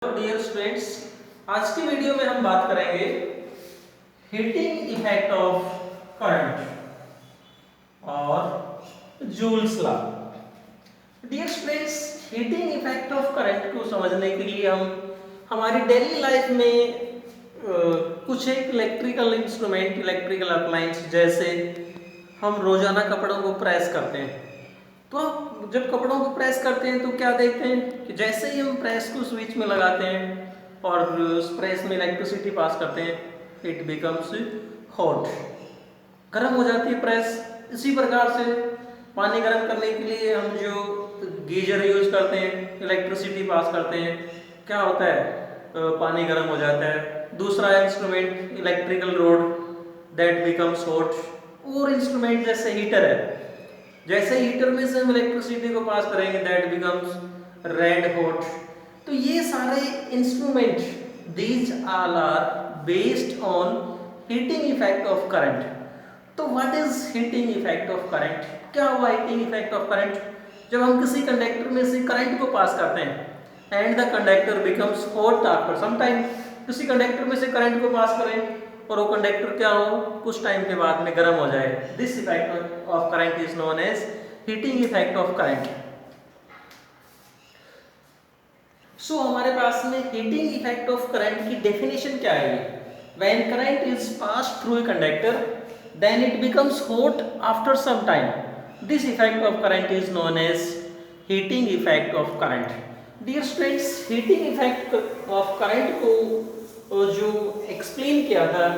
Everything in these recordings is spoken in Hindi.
डियर स्टूडेंट्स, आज की वीडियो में हम बात करेंगे हीटिंग इफेक्ट ऑफ करंट और Joule's law. Dear students, heating effect of current को समझने के लिए हम हमारी डेली लाइफ में कुछ एक इलेक्ट्रिकल इंस्ट्रूमेंट, इलेक्ट्रिकल अप्लायंस, जैसे हम रोजाना कपड़ों को प्रेस करते हैं, तो आप जब कपड़ों को प्रेस करते हैं तो क्या देखते हैं कि जैसे ही हम प्रेस को स्विच में लगाते हैं और उस प्रेस में इलेक्ट्रिसिटी पास करते हैं, इट बिकम्स हॉट, गर्म हो जाती है प्रेस। इसी प्रकार से पानी गर्म करने के लिए हम जो गीजर यूज करते हैं, इलेक्ट्रिसिटी पास करते हैं, क्या होता है, पानी गर्म हो जाता है। दूसरा instrument electrical road, that becomes hot. और इंस्ट्रूमेंट जैसे हीटर है, जैसे हीटर में से हम इलेक्ट्रिसिटी को पास करेंगे, दैट बिकम्स रेड हॉट। तो ये सारे instrument, these all are based on heating effect of current. तो what is heating effect of current? क्या हुआ हीटिंग इफेक्ट ऑफ करंट? जब हम किसी कंडक्टर में से करंट को पास करते हैं and the conductor becomes hot after some time, किसी कंडक्टर में से करंट को पास करें और वो कंडक्टर क्या हो, कुछ टाइम के बाद में गर्म हो जाए। This effect of current is known as heating effect of current. So हमारे पास में हीटिंग इफेक्ट ऑफ करंट की डेफिनेशन क्या है? When current is passed through a conductor then it becomes hot after some time, this effect of current is known as heating effect of current. Dear students, heating effect of current को जो एक्सप्लेन किया था,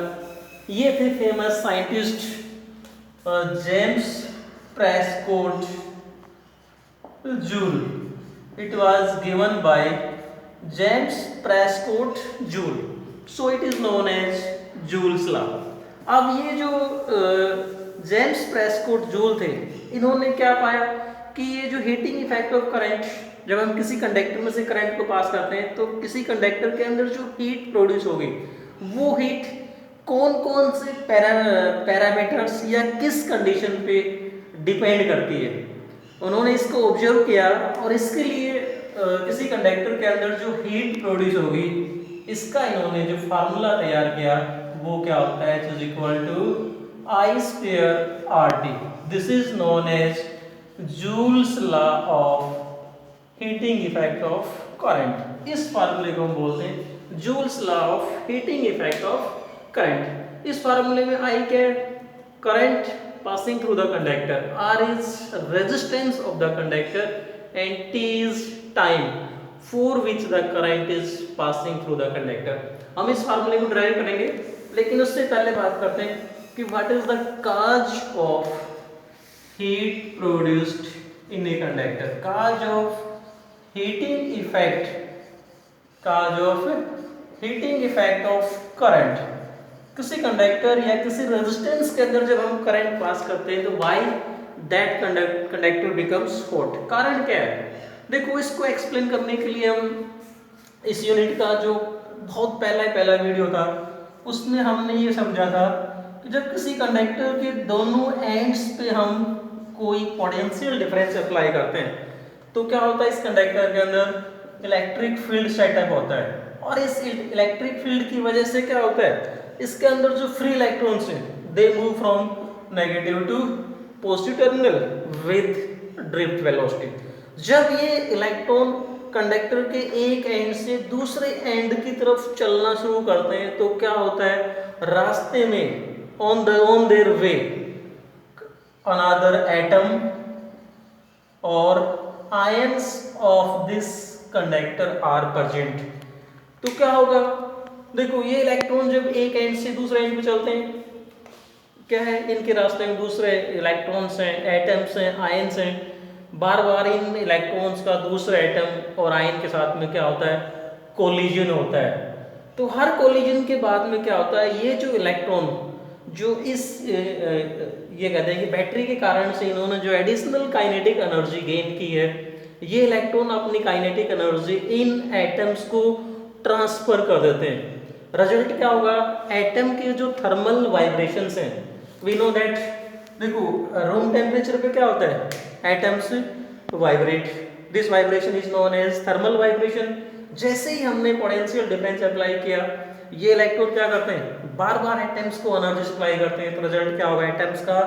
ये थे famous scientist James Prescott joule. It was given by James Prescott Joule, so it is known as Joule's law. अब ये जो जेम्स प्रेस्कॉट जूल थे, इन्होंने क्या पाया कि ये जो हीटिंग इफेक्ट ऑफ करंट, जब हम किसी कंडक्टर में से करंट को पास करते हैं तो किसी कंडक्टर के अंदर जो हीट प्रोड्यूस होगी, वो हीट कौन कौन से पैरामीटर्स या किस कंडीशन पे डिपेंड करती है, उन्होंने इसको ऑब्जर्व किया और इसके लिए किसी कंडक्टर के अंदर जो हीट प्रोड्यूस होगी, इसका इन्होंने जो फार्मूला तैयार किया, वो क्या होता है, is equal to I square RT। This is known as Joule's law of heating effect of current. इस फार्मूले को हम बोलते हैं Joule's law of heating effect of current. इस फार्मूले में I क्या है, current passing through the conductor, R is resistance of the conductor and T is time for which the current is passing through the conductor। हम इस फार्मूले को ड्राइव करेंगे, लेकिन उससे पहले बात करते हैं कि what is the cause of heat produced in a conductor। cause of heating effect, cause of heating effect of current। किसी कंडक्टर या किसी रेजिस्टेंस के अंदर जब हम करंट पास करते हैं तो why that conductor becomes hot, कारण क्या है? देखो, इसको एक्सप्लेन करने के लिए हम इस यूनिट का जो बहुत पहला वीडियो था, उसमें हमने ये समझा था कि जब किसी कंडक्टर के दोनों एंड्स पे हम कोई पोटेंशियल डिफरेंस अप्लाई करते हैं तो क्या होता है, इस कंडक्टर के अंदर इलेक्ट्रिक फील्ड सेटअप होता है, और इस इलेक्ट्रिक फील्ड की वजह से क्या होता है, इसके अंदर जो फ्री इलेक्ट्रॉन्स हैं, they move from negative to positive terminal with drift velocity. जब ये इलेक्ट्रॉन कंडक्टर के एक एंड से दूसरे एंड की तरफ चलना शुरू करते हैं तो क्या होता है, रास्ते में on their way another atom और ions of this conductor are present. तो क्या होगा, देखो, ये इलेक्ट्रॉन जब एक एंड से दूसरे एंड पे चलते हैं, क्या है, इनके रास्ते में दूसरे इलेक्ट्रॉन्स हैं, एटम्स हैं, आयंस हैं, बार बार इन इलेक्ट्रॉन्स का दूसरे एटम और आयन के साथ में क्या होता है, कोलिजन होता है। तो हर कोलिजन के बाद में क्या होता है, ये जो इलेक्ट्रॉन जो इस ये कहते हैं कि बैटरी के कारण से इन्होंने जो एडिशनल काइनेटिक एनर्जी गेन की है, ये इलेक्ट्रॉन अपनी काइनेटिक एनर्जी इन एटम्स को ट्रांसफर कर देते हैं। रिजल्ट क्या होगा, एटम के जो थर्मल वाइब्रेशंस हैं, वी नो दैट, देखो, रूम टेम्परेचर पे क्या होता है, atoms vibrate, this vibration is known as thermal vibration. जैसे ही हमने पोटेंशियल डिफरेंस अप्लाई किया, ये इलेक्ट्रोड क्या करते हैं, बार बार एटम्स को एनर्जी सप्लाई करते हैं, तो रिजल्ट क्या होगा, एटम्स का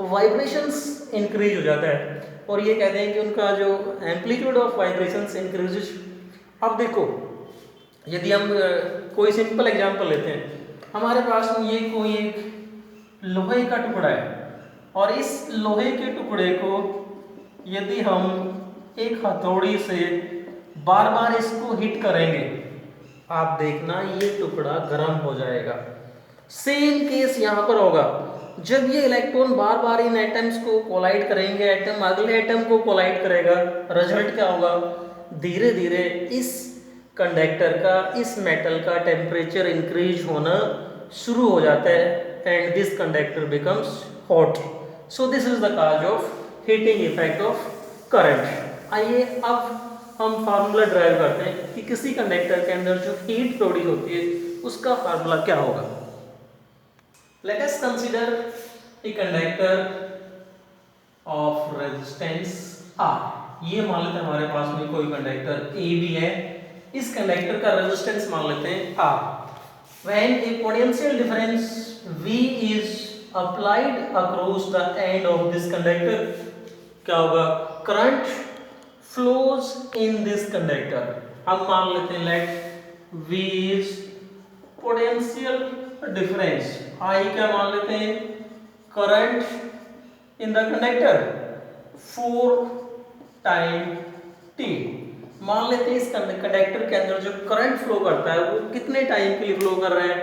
वाइब्रेशंस इंक्रीज हो जाता है और ये कहते हैं कि उनका जो एम्पलीट्यूड ऑफ वाइब्रेशंस इंक्रीजेस। अब देखो, यदि हम कोई सिंपल एग्जांपल लेते हैं, हमारे पास में ये कोई एक लोहे का टुकड़ा है और इस लोहे के टुकड़े को यदि हम एक हथौड़ी से बार बार इसको हिट करेंगे, आप देखना ये टुकड़ा गर्म हो जाएगा। सेम केस यहाँ पर होगा, जब ये इलेक्ट्रॉन बार बार इन एटम्स को कोलाइड करेंगे, एटम अगले एटम को कोलाइड करेगा, रिजल्ट क्या होगा, धीरे धीरे इस कंडक्टर का, इस मेटल का टेम्परेचर इंक्रीज होना शुरू हो जाता है and this conductor becomes hot. So this is the cause of heating effect of current. आइए अब हम फार्मूला ड्राइव करते हैं कि किसी कंडक्टर के अंदर जो हीट प्रोड्यूस होती है उसका फार्मूला क्या होगा। Let us consider a conductor of resistance R। ये मान लेते हैं हमारे पास में कोई कंडक्टर ए भी है, इस कंडक्टर का रेजिस्टेंस मान लेते हैं R। When A potential difference V is applied across the end of this conductor, क्या होगा, current flows in this conductor। हम मान लेते हैं late V is potential difference, I क्या मान लेते हैं, current in the conductor for time t। मान लेते हैं इस कंडक्टर के अंदर जो करंट फ्लो करता है वो कितने टाइम के लिए फ्लो कर रहा है,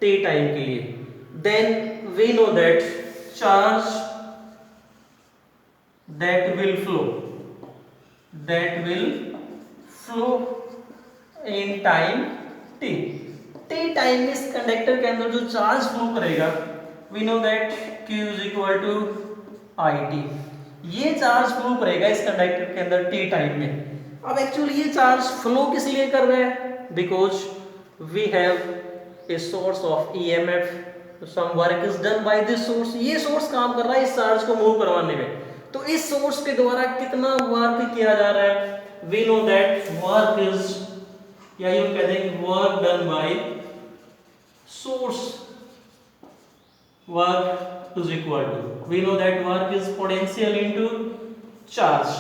t टाइम के लिए। Then we know that charge that will flow in time t। t time में इस कंडक्टर के अंदर जो चार्ज फ्लो करेगा, we know that q is equal to it। ये चार्ज फ्लो करेगा इस कंडक्टर के अंदर t टाइम में। अब एक्चुअली ये चार्ज फ्लो किस लिए कर रहा है, because we have a source of EMF, some work is done by this source। ये सोर्स काम कर रहा है इस चार्ज को मूव करवाने में, तो इस सोर्स के द्वारा कितना वर्क किया जा रहा है, we know that work is, या यूं कहते हैं कि work done by source, work is equal to, we know that work is potential into charge।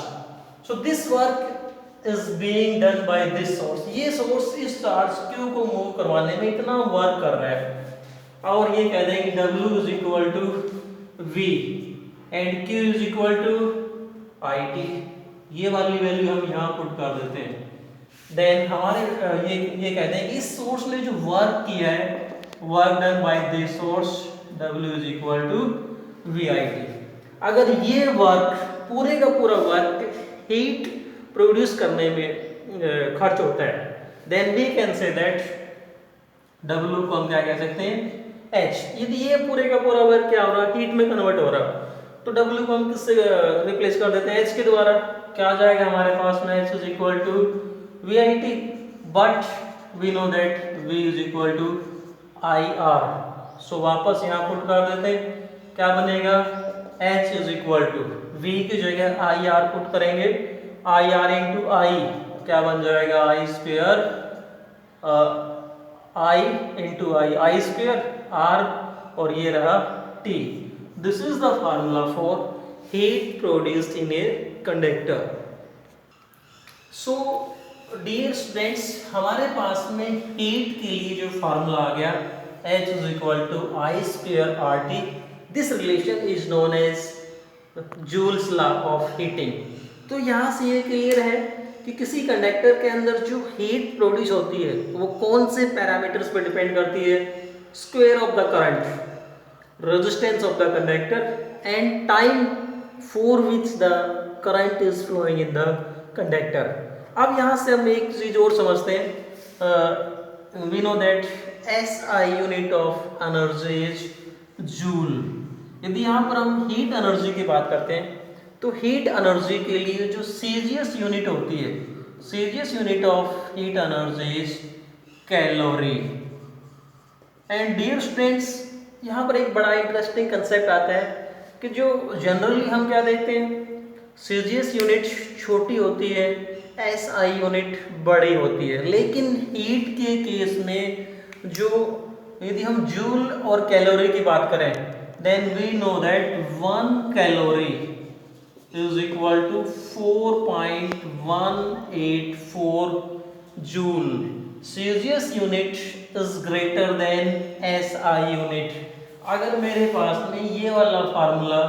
so this work is being done by this source। ये सोर्स इस चार्ज Q को मूव करवाने में इतना वर्क कर रहा है और ये कहते हैं कि W is equal to V and Q is equal to IT। ये वाली वैल्यू हम यहाँ पुट कर देते हैं। देन हमारे ये कहते हैं कि इस सोर्स ने जो वर्क किया है, work done by this source, W is equal to VIT। अगर ये वर्क, पूरे का पूरा वर्क हीट प्रोड्यूस करने में खर्च होता है, then we can say that W को हम क्या कह सकते हैं, H। यदि ये पूरे का पूरा वर्क क्या हो रहा है, हीट में कन्वर्ट हो रहा है, तो W को हम किससे रिप्लेस कर देते हैं, H के द्वारा। क्या आ जाएगा हमारे पास में, H is equal to VIT, but we know that V is equal to IR। So वापस यहाँ पुट कर देते हैं, क्या बनेगा, H is equal to V की जगह IR पुट करेंगे, IR into I क्या बन जाएगा, I square, I into I square R, और ये रहा T। This is the formula for heat produced in a conductor। So dear students, हमारे पास में heat के लिए जो formula आ गया, H is equal to I square RT। This relation is known as Joule's law of heating। तो यहाँ से ये क्लियर है कि किसी कंडक्टर के अंदर जो हीट प्रोड्यूस होती है वो कौन से पैरामीटर्स पर डिपेंड करती है, square of the current, resistance of the conductor and time for which the current is flowing in the conductor। अब यहाँ से हम एक चीज और समझते हैं, we know that SI unit of energy is joule। यदि यहाँ पर हम हीट एनर्जी की बात करते हैं तो हीट एनर्जी के लिए जो सीजीएस यूनिट होती है, CGS unit of heat energy is calorie. And dear students, यहाँ पर एक बड़ा इंटरेस्टिंग कंसेप्ट आता है कि जो जनरली हम क्या देखते हैं, सीजीएस यूनिट छोटी होती है SI यूनिट बड़ी होती है, लेकिन हीट के केस में जो यदि हम जूल और कैलोरी की बात करें, then we know that 1 calorie is equal to 4.184 joule. Celsius unit is greater than SI unit. अगर मेरे पास में ये वाला फार्मूला,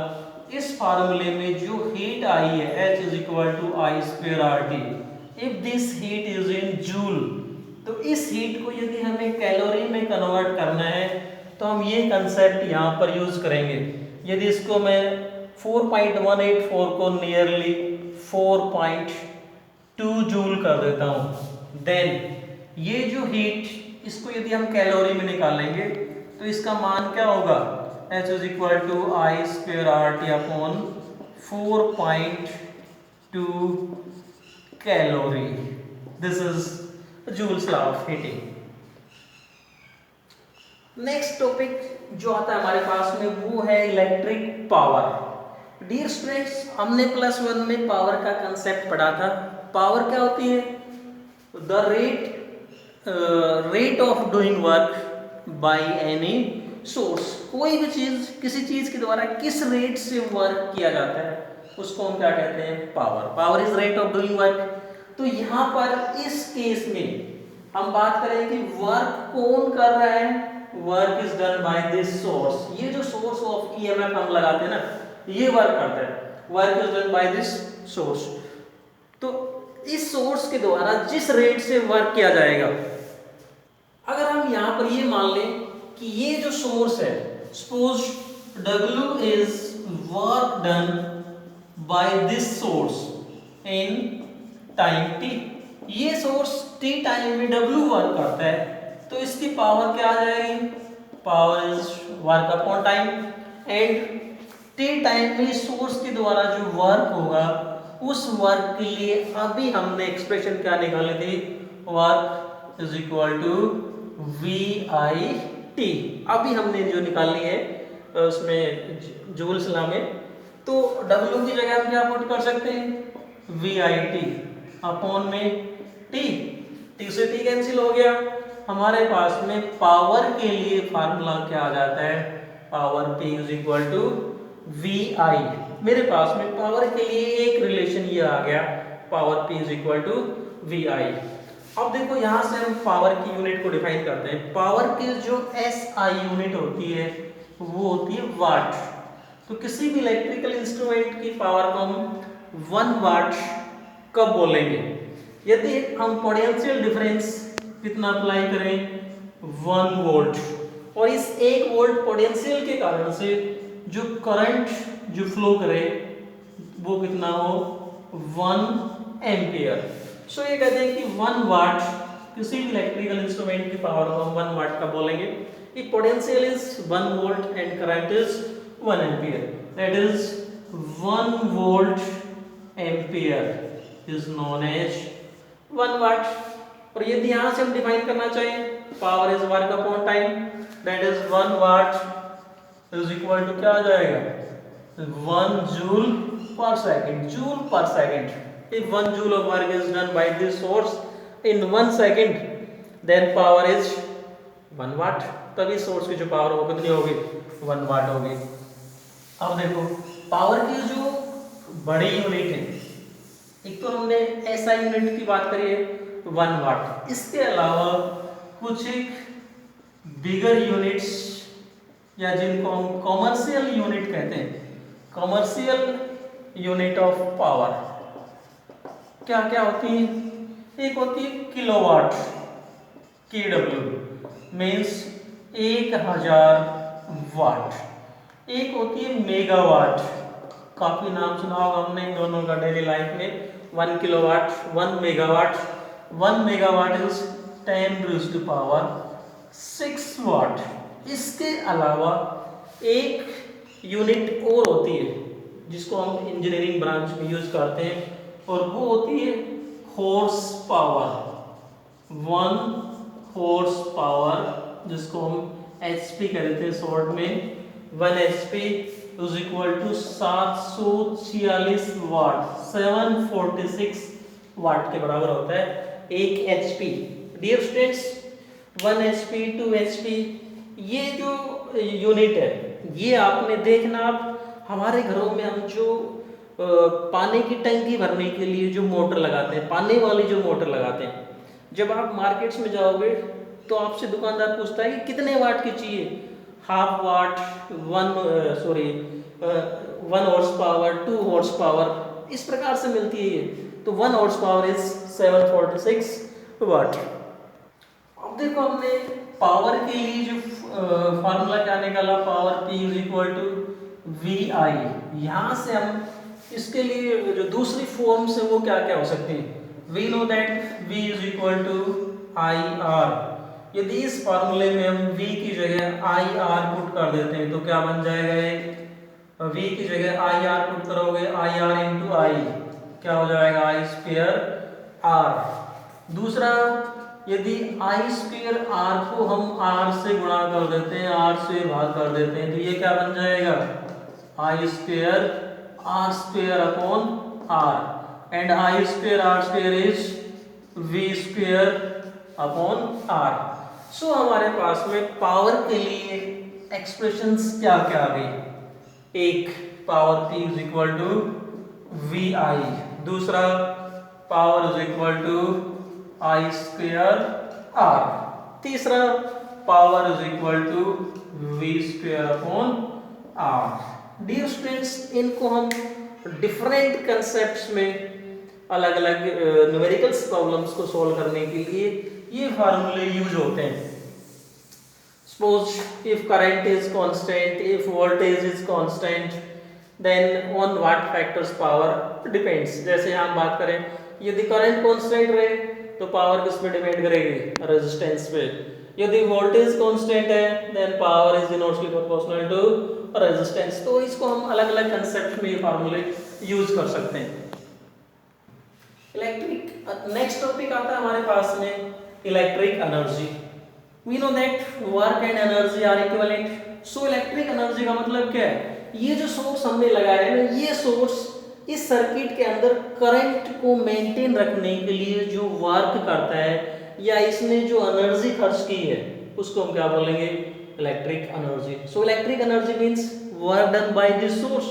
इस फार्मूले में जो हीट आई है H is equal to I square RT, if this heat is in joule, तो इस हीट को यदि हमें कैलोरी में कन्वर्ट करना है तो हम ये कंसेप्ट यहाँ पर यूज करेंगे. यदि इसको मैं 4.184 को नियरली 4.2 जूल कर देता हूँ, देन ये जो हीट, इसको यदि हम कैलोरी में निकालेंगे तो इसका मान क्या होगा, H is equal to I square RT upon 4.2 calorie. This is Joule's law of heating. Next topic जो आता है हमारे पास में वो है इलेक्ट्रिक पावर. डियर स्टूडेंट्स, हमने +1 में पावर का कंसेप्ट पढ़ा था. पावर क्या होती है, the rate of doing work by any source. कोई भी चीज, किसी चीज के द्वारा किस रेट से वर्क किया जाता है उसको हम क्या कहते हैं, power. Power is rate of doing work. तो यहाँ पर इस केस में हम बात करें कि वर्क कौन कर रहा है, work is done by this source. ये जो सोर्स ऑफ EMF हम लगाते हैं ना, ये वर्क करता है. Work is done by this source. तो इस सोर्स के द्वारा जिस रेट से वर्क किया जाएगा, अगर हम यहाँ पर ये मान लें कि ये जो सोर्स है, suppose W is work done by this source in time t. ये सोर्स t टाइम में W वर्क करता है, तो इसकी पावर क्या आ जाएगी, power is work upon time. And t time में सोर्स के द्वारा जो वर्क होगा, उस वर्क के लिए अभी हमने एक्सप्रेशन क्या निकाली थी, work is equal to VIT. अभी हमने जो निकाली है उसमें जूल्स लॉ में, तो W की जगह हम क्या पुट कर सकते हैं, VIT अपॉन में T. T से T कैंसिल हो गया. हमारे पास में पावर के लिए फार्मूला क्या आ जाता है, power P is equal to VI. मेरे पास में पावर के लिए एक रिलेशन ये आ गया, power P is equal to VI. अब देखो यहाँ से हम पावर की यूनिट को डिफाइन करते हैं. पावर की जो SI यूनिट होती है वो होती है वाट. तो किसी भी इलेक्ट्रिकल इंस्ट्रूमेंट की पावर को हम 1 वाट कब बोलेंगे, यदि हम पोटेंशियल डिफरेंस कितना अप्लाई करें, 1 वोल्ट, और इस 1 वोल्ट पोटेंशियल के कारण से जो करंट जो फ्लो करे वो कितना हो, 1 एम्पियर. सो ये कहते हैं कि 1 वाट, किसी भी इलेक्ट्रिकल इंस्ट्रूमेंट की पावर को हम 1 वाट का बोलेंगे. if potential is 1 volt and current is 1 ampere, that is 1 volt ampere is known as 1 watt. और यदि यहाँ से हम डिफाइन करना चाहें, power is work upon time, that is 1 watt is equal to क्या आ जाएगा, 1 joule per second. joule per second. If 1 joule of work is done by this source in 1 second, then power is 1 watt. तभी सोर्स की जो पावर हो कितनी होगी, 1 वाट होगी. अब देखो पावर की जो बड़ी यूनिट है, एक तो हमने SI यूनिट की बात करी है 1 वाट. इसके अलावा कुछ एक बिगर यूनिट्स या जिनको हम कॉमर्शियल यूनिट कहते हैं, कॉमर्शियल यूनिट ऑफ पावर क्या क्या होती है. एक होती है किलोवाट, KW मीन्स 1000 वाट. एक होती है मेगावाट, काफी नाम सुना होगा हमने इन दोनों का डेली लाइफ में. 1 kilowatt, 1 megawatt. 1 megawatt is 10 raised to power 6 वाट. इसके अलावा एक यूनिट और होती है जिसको हम इंजीनियरिंग ब्रांच में यूज करते हैं, और वो होती है हॉर्स पावर. 1 हॉर्स पावर, जिसको हम HP कहते हैं शॉर्ट में. 1 HP is equal to 746 watt, 746 watt के बराबर होता है 1 HP। Dear students 1 HP 2 HP ये जो यूनिट है ये आपने देखना, आप हमारे घरों में हम जो पानी की टंकी भरने के लिए जो मोटर लगाते हैं, पानी वाली जो मोटर लगाते हैं, जब आप मार्केट्स में जाओगे तो आपसे दुकानदार पूछता है कि कितने वाट की चाहिए, हाफ वाट, 1 हॉर्स पावर, 2 हॉर्स पावर, इस प्रकार से मिलती है ये। तो 1 हॉर्स पावर इज 746 वाट। अब देखो हमने पावर के लिए जो फार्मूला क्या निकाला, power P is equal to VI। यहाँ से हम इसके लिए जो दूसरी फॉर्म्स है वो क्या क्या हो सकती हैं, we know that V is equal to IR। यदि इस फार्मूले में हम V की जगह IR पुट कर देते हैं तो क्या बन जाएगा, ये V की जगह IR पुट करोगे IR इंटू I, क्या हो जाएगा I स्क्वायर R। दूसरा, यदि I स्क्वायर R को हम R से गुणा कर देते हैं, R से भाग कर देते हैं, तो ये क्या बन जाएगा I square R square upon R, and I square R square is V square upon R। सो हमारे पास में पावर के लिए एक्सप्रेशंस क्या क्या आ गई, एक power P is equal to VI, दूसरा power is equal to I square R, तीसरा power is equal to V square upon R। Dear students, इनको हम डिफरेंट कंसेप्ट्स में अलग अलग न्यूमेरिकल्स प्रॉब्लम्स को सॉल्व करने के लिए ये फार्मूले यूज होते हैं। Suppose if current is constant, if voltage is constant, then on what factors power depends. जैसे हम बात करें, यदि करंट कांस्टेंट रहे तो पावर किस पे डिपेंड करेगी, रेजिस्टेंस पे। यदि वोल्टेज कांस्टेंट है then power is inversely proportional to resistance. तो इसको हम अलग अलग कंसेप्ट में ये फार्मूले यूज कर सकते हैं। इलेक्ट्रिक, नेक्स्ट टॉपिक आता है हमारे पास में electric energy. We know that work and energy are equivalent. So electric energy का मतलब क्या है, ये जो सोर्स हमने लगाया है ना, ये सोर्स इस सर्किट के अंदर करंट को मेंटेन रखने के लिए जो वर्क करता है या इसने जो एनर्जी खर्च की है उसको हम क्या बोलेंगे, electric energy. So electric energy means work done by this source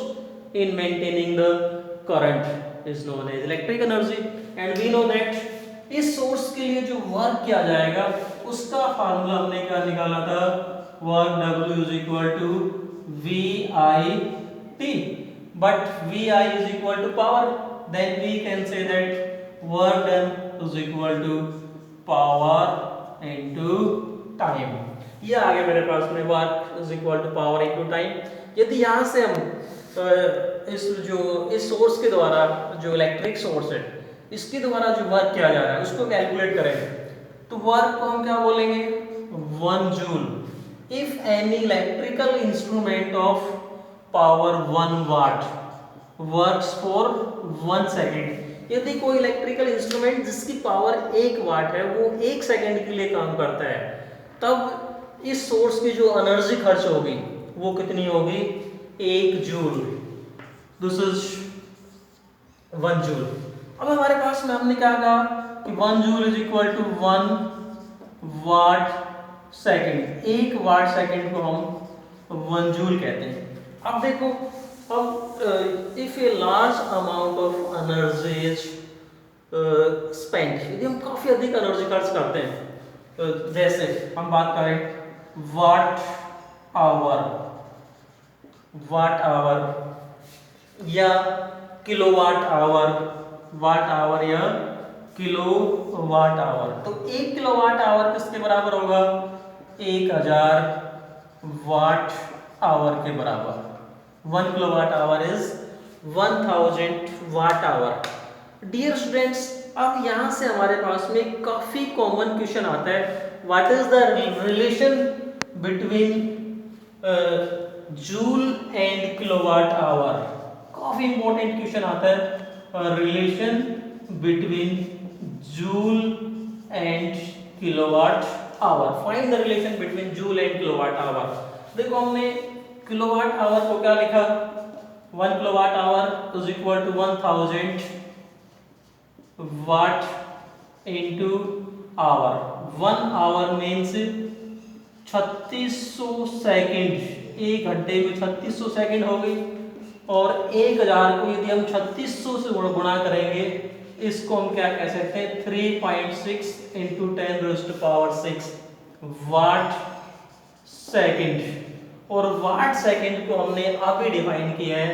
in maintaining the current is known as electric energy. And we know that इस सोर्स के लिए जो वर्क किया जाएगा उसका फार्मूला हमने क्या निकाला था, work W is equal to VI-T, but VI is equal to power, then we can say that work done is equal to power into time। ये आगे मेरे पास में work is equal to power into time. यदि यहाँ से हम इस सोर्स के द्वारा, जो इलेक्ट्रिक सोर्स है इसके द्वारा जो वर्क किया जा रहा है उसको कैलकुलेट करें तो वर्क को हम क्या बोलेंगे, 1 joule. If any electrical instrument of power 1 watt works for 1 second, यदि कोई इलेक्ट्रिकल इंस्ट्रूमेंट जिसकी पावर 1 वाट है वो 1 सेकेंड के लिए काम करता है, तब इस सोर्स की जो एनर्जी खर्च होगी वो कितनी होगी, 1 जूल। This is 1 joule. अब हमारे पास में हमने क्या कहा कि 1 joule is equal to 1 watt second. 1 watt second को हम 1 जूल कहते हैं। अब देखो, अब if a large amount of energy is spend, यदि हम काफी अधिक एनर्जी खर्च करते हैं, जैसे हम बात करें वाट आवर या किलोवाट आवर, वाट आवर या किलोवाट आवर, तो 1 किलोवाट आवर किसके बराबर होगा, 1000 वाट आवर के बराबर। 1 kilowatt hour is 1000 watt hour. Dear students, अब यहाँ से हमारे पास में काफी कॉमन क्वेश्चन आता है, what is the relation between joule and kilowatt hour. काफी इंपॉर्टेंट क्वेश्चन आता है, relation between joule and kilowatt hour. Find the relation between joule and kilowatt hour. देखो हमने किलोवाट आवर को क्या लिखा, 1 kilowatt hour is equal to 1000 watt into hour. 1 hour means 3600 second. 1 घंटे में 3600 सेकेंड हो गई। और 1000 को यदि हम 3600 से गुणा करेंगे, इसको हम क्या कह सकते हैं, 3.6 इंटू 10⁻⁶ वाट सेकेंड। और वाट सेकेंड को हमने अभी डिफाइन किया है,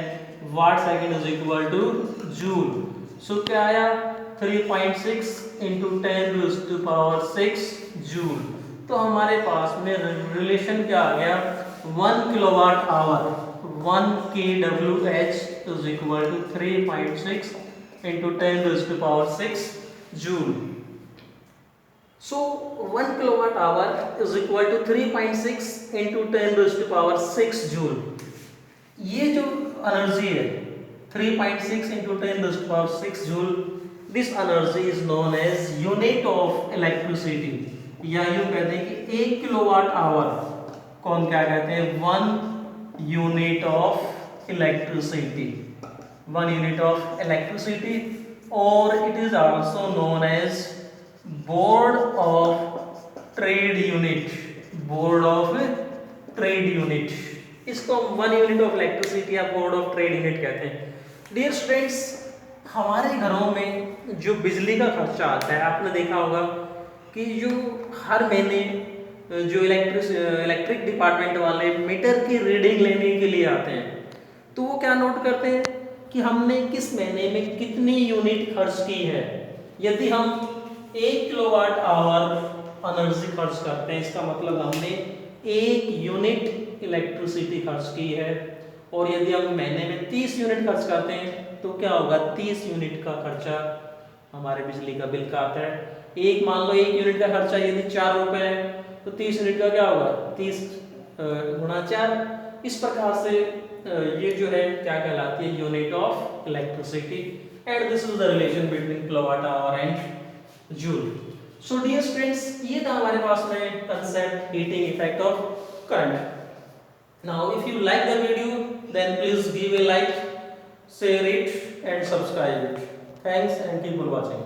watt second is equal to joule. So क्या आया, 3.6 इंटू 10⁻⁶ जूल। तो हमारे पास में रिलेशन क्या आ गया, 1 kilowatt hour 1 kWh is equal to 3.6 into 10⁻⁶ joule. So 1 kilowatt hour is equal to 3.6 into 10⁻⁶ joule। ये जो एनर्जी है 3.6 into 10⁻⁶ joule, this energy is known as unit of electricity। या यूं कहते हैं कि 1 किलोवाट आवर को हम क्या कहते हैं, 1 unit of electricity, 1 unit of electricity. और it is also known as board of trade unit, board of trade unit. इसको हम 1 यूनिट ऑफ इलेक्ट्रिसिटी या बोर्ड ऑफ ट्रेड यूनिट कहते हैं। डियर स्टूडेंट्स, हमारे घरों में जो बिजली का खर्चा आता है, आपने देखा होगा कि जो हर महीने जो इलेक्ट्रिक डिपार्टमेंट वाले मीटर की रीडिंग लेने के लिए आते हैं, तो वो क्या नोट करते हैं कि हमने किस महीने में कितनी यूनिट खर्च की है। यदि हम 1 किलोवाट आवर एनर्जी खर्च करते हैं, इसका मतलब हमने 1 यूनिट इलेक्ट्रिसिटी खर्च की है। और यदि हम महीने में 30 यूनिट खर्च करते हैं, तो क्या होगा, 30 यूनिट का खर्चा हमारे बिजली का बिल का आता है। मान लो 1 यूनिट का खर्चा यदि 4 रुपए है, तो 30 यूनिट का क्या होगा, 30 गुणा 4। इस प्रकार से ये जो है क्या कहलाती है, unit of electricity. And this is the relation between kilowatt hour and joule. So dear students, ये था हमारे पास में concept heating effect of current. Now if you like the video, then please give a like, share it and subscribe it. Thanks and keep on watching.